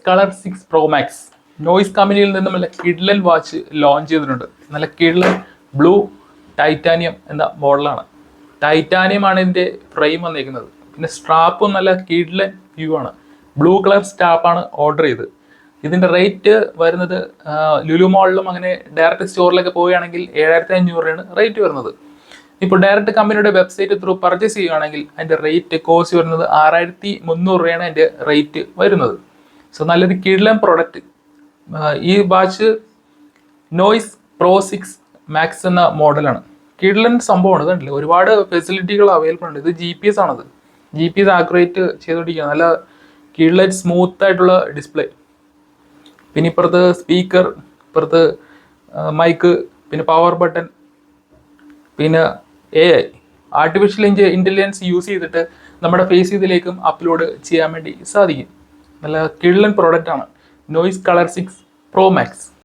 Colour 6 Pro Max. Noise കമ്പനിയിൽ നിന്നും നല്ല കിഡ്ലൻ വാച്ച് ലോഞ്ച് ചെയ്തിട്ടുണ്ട്. നല്ല കിഡ്ലൻ ബ്ലൂ ടൈറ്റാനിയം എന്ന മോഡലാണ്. ടൈറ്റാനിയം ആണ് ഇതിൻ്റെ ഫ്രെയിം വന്നിരിക്കുന്നത്. പിന്നെ സ്ട്രാപ്പും നല്ല കിഡ്ലൻ വ്യൂ ആണ്. ബ്ലൂ കളർ സ്ട്രാപ്പാണ് ഓർഡർ ചെയ്തത്. ഇതിൻ്റെ റേറ്റ് വരുന്നത് ലുലു മോളിലും അങ്ങനെ ഡയറക്റ്റ് സ്റ്റോറിലൊക്കെ പോവുകയാണെങ്കിൽ 7500 രൂപയാണ് റേറ്റ് വരുന്നത്. ഇപ്പോൾ ഡയറക്റ്റ് കമ്പനിയുടെ വെബ്സൈറ്റ് ത്രൂ പർച്ചേസ് ചെയ്യുകയാണെങ്കിൽ അതിൻ്റെ റേറ്റ് കോസ്റ്റ് വരുന്നത് 6300 രൂപയാണ് അതിൻ്റെ റേറ്റ് വരുന്നത്. സോ നല്ലൊരു കിഡ്ലൻ പ്രോഡക്റ്റ്. ഈ വാച്ച് നോയ്സ് Pro 6 Max എന്ന മോഡലാണ്. കിഡ്ലൻ സംഭവമാണ്. കണ്ടില്ലേ, ഒരുപാട് ഫെസിലിറ്റികൾ അവൈലബിൾ ഉണ്ട്. ഇത് GPS ആണത്. GPS ആക്യുറേറ്റ് ചെയ്തുകൊണ്ടിരിക്കുക. നല്ല കിഡ്ലൻ സ്മൂത്ത് ആയിട്ടുള്ള ഡിസ്പ്ലേ. പിന്നെ ഇപ്പുറത്ത് സ്പീക്കർ, ഇപ്പുറത്ത് മൈക്ക്, പിന്നെ പവർ ബട്ടൺ, പിന്നെ AI ആർട്ടിഫിഷ്യൽ ഇൻ്റലിജൻസ് യൂസ് ചെയ്തിട്ട് നമ്മുടെ ഫേസ് ഇതിലേക്കും അപ്ലോഡ് ചെയ്യാൻ വേണ്ടി സാധിക്കും. നല്ല കിഡ്ലൻ പ്രോഡക്റ്റ് ആണ് നോയ്സ് കളർ 6 Pro Max.